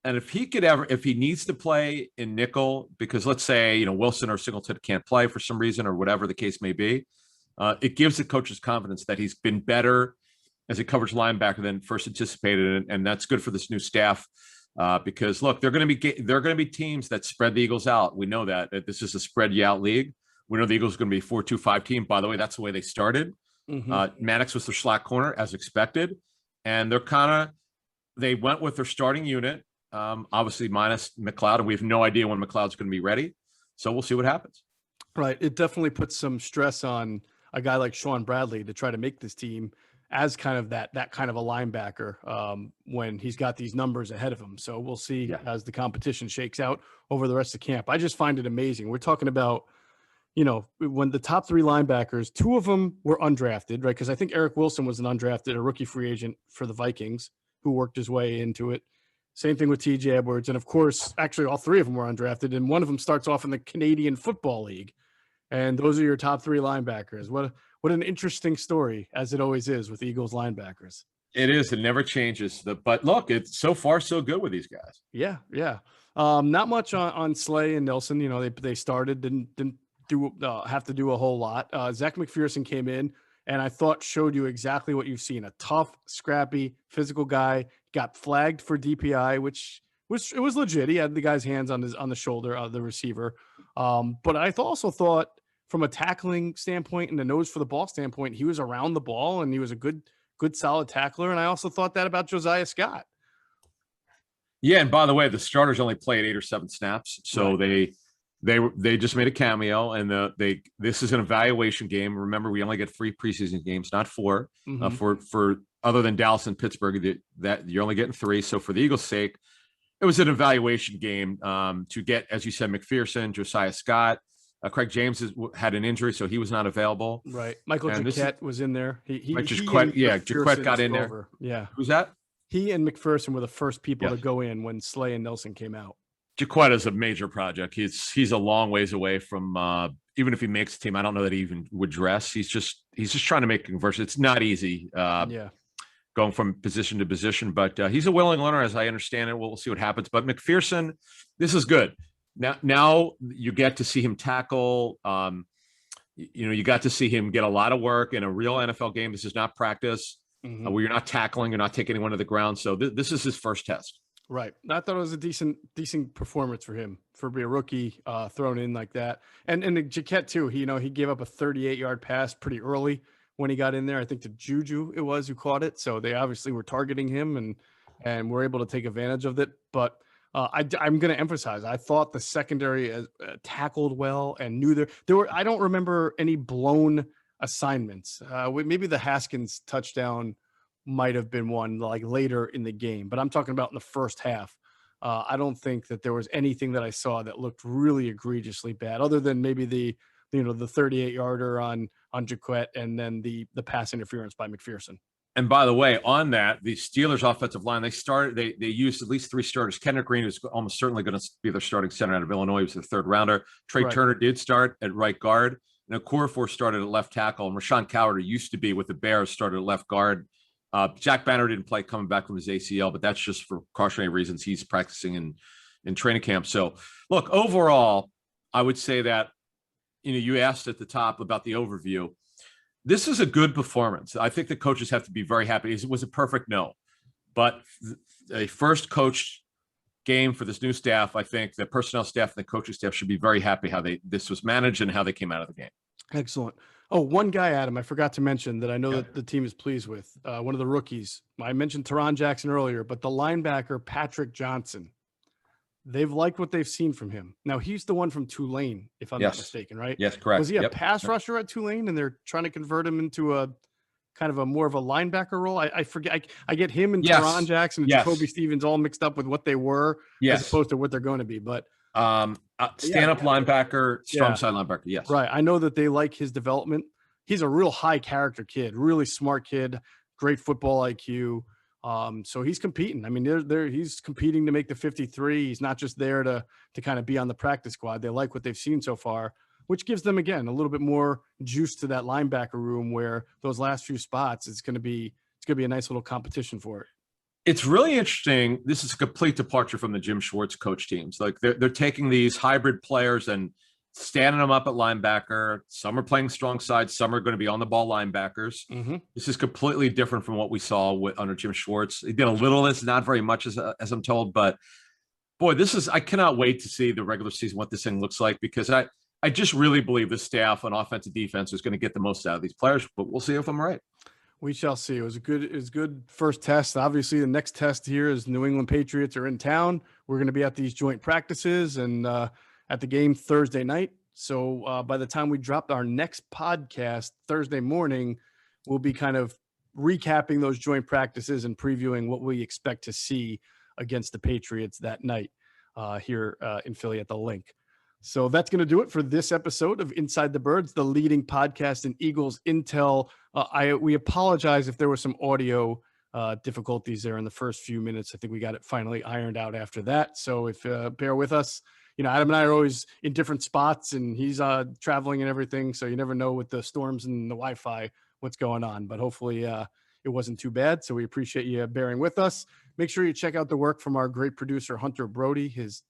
And if he needs to play in nickel, because let's say Wilson or Singleton can't play for some reason or whatever the case may be, it gives the coaches confidence that he's been better as a coverage linebacker than first anticipated, and that's good for this new staff because look, they're going to be teams that spread the Eagles out. We know that this is a spread you out league. We know the Eagles are going to be a 4-2-5 team. By the way, that's the way they started. Maddox was their slack corner as expected, and they went with their starting unit, obviously minus McLeod, and we have no idea when McLeod's going to be ready. So we'll see what happens. Right. It definitely puts some stress on a guy like Sean Bradley to try to make this team as kind of that kind of a linebacker when he's got these numbers ahead of him. So we'll see as the competition shakes out over the rest of camp. I just find it amazing. We're talking about, when the top three linebackers, two of them were undrafted, right? Because I think Eric Wilson was an undrafted, a rookie free agent for the Vikings who worked his way into it. Same thing with TJ Edwards. And of course, actually all three of them were undrafted, and one of them starts off in the Canadian Football League. And those are your top three linebackers. What an interesting story, as it always is with Eagles linebackers. It is. It never changes. But look, it's so far so good with these guys. Yeah. Not much on Slay and Nelson. They started, didn't have to do a whole lot. Zach McPherson came in, and I thought showed you exactly what you've seen: a tough, scrappy, physical guy. Got flagged for DPI, which it was legit. He had the guy's hands on the shoulder of the receiver. But I also thought, from a tackling standpoint and the nose for the ball standpoint, he was around the ball and he was a good solid tackler. And I also thought that about Josiah Scott. Yeah, and by the way, the starters only played 8 or 7 snaps, so right. They just made a cameo, and this is an evaluation game. Remember, we only get 3 preseason games, not 4. For other than Dallas and Pittsburgh, that you're only getting 3. So for the Eagles' sake, it was an evaluation game to get, as you said, McPherson, Josiah Scott. Craig James had an injury, so he was not available. Right. Michael Jaquette was in there. Jaquette got in there. Yeah. Who's that? He and McPherson were the first people to go in when Slay and Nelson came out. Jaquette is a major project. He's a long ways away from even if he makes the team. I don't know that he even would dress. He's just trying to make a conversion. It's not easy. Going from position to position, but he's a willing learner, as I understand it. We'll see what happens. But McPherson, this is good. Now you get to see him tackle. You got to see him get a lot of work in a real NFL game. This is not practice where you're not tackling, you're not taking anyone to the ground. So this is his first test. Right. I thought it was a decent performance for him for being a rookie thrown in like that. And Jaquette too. He gave up a 38-yard pass pretty early when he got in there. I think to Juju it was who caught it. So they obviously were targeting him and were able to take advantage of it. But I'm going to emphasize, I thought the secondary tackled well and knew there were. I don't remember any blown assignments. Maybe the Haskins touchdown might have been one like later in the game, but I'm talking about in the first half. I don't think that there was anything that I saw that looked really egregiously bad, other than maybe the 38-yarder on Jaquette and then the pass interference by McPherson. And by the way, on that, the Steelers' offensive line, they used at least 3 starters. Kendrick Green is almost certainly going to be their starting center out of Illinois. He was the 3rd rounder. Trey Turner did start at right guard. And Okorafor started at left tackle. And Rashawn Coward, who used to be with the Bears, started at left guard. Jack Banner didn't play coming back from his ACL, but that's just for cautionary reasons. He's practicing in training camp. So look, overall, I would say that, you asked at the top about the overview. This is a good performance. I think the coaches have to be very happy. It was a perfect no, but a first coach game for this new staff. I think the personnel staff and the coaching staff should be very happy how this was managed and how they came out of the game. Excellent. Oh, one guy, Adam, I forgot to mention that I know that the team is pleased with. One of the rookies. I mentioned Tyree Jackson earlier, but the linebacker, Patrick Johnson, they've liked what they've seen from him. Now, he's the one from Tulane, if I'm not mistaken, right? Yes, correct. Was he a pass rusher at Tulane, and they're trying to convert him into a kind of a more of a linebacker role? I forget. I get him and Tyree Jackson and Jacoby Stevens all mixed up with what they were as opposed to what they're going to be. But stand-up linebacker, strong side linebacker, yes. Right. I know that they like his development. He's a real high-character kid, really smart kid, great football IQ. So he's competing. I mean, he's competing to make the 53. He's not just there to kind of be on the practice squad. They like what they've seen so far, which gives them, again, a little bit more juice to that linebacker room where those last few spots, it's going to be a nice little competition for it. It's really interesting. This is a complete departure from the Jim Schwartz coach teams. Like they're taking these hybrid players and standing them up at linebacker. Some are playing strong side. Some are going to be on the ball linebackers. Mm-hmm. This is completely different from what we saw under Jim Schwartz. He did a little of this, not very much as I'm told, but boy, I cannot wait to see the regular season, what this thing looks like, because I just really believe the staff on offense and defense is going to get the most out of these players, but we'll see if I'm right. We shall see. It was a good first test. Obviously, the next test here is New England Patriots are in town. We're going to be at these joint practices and at the game Thursday night. So by the time we drop our next podcast Thursday morning, we'll be kind of recapping those joint practices and previewing what we expect to see against the Patriots that night here in Philly at the Link. So that's going to do it for this episode of Inside the Birds, the leading podcast in Eagles intel. We apologize if there were some audio difficulties there in the first few minutes. I think we got it finally ironed out after that. So if bear with us, Adam and I are always in different spots, and he's traveling and everything. So you never know with the storms and the Wi-Fi what's going on. But hopefully it wasn't too bad. So we appreciate you bearing with us. Make sure you check out the work from our great producer Hunter Brody. His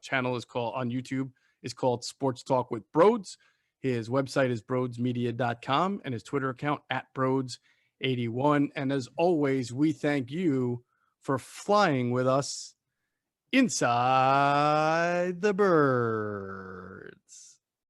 channel is on YouTube is called Sports Talk with Broads. His website is broadsmedia.com and his Twitter account @broads81. And as always, we thank you for flying with us inside the bird.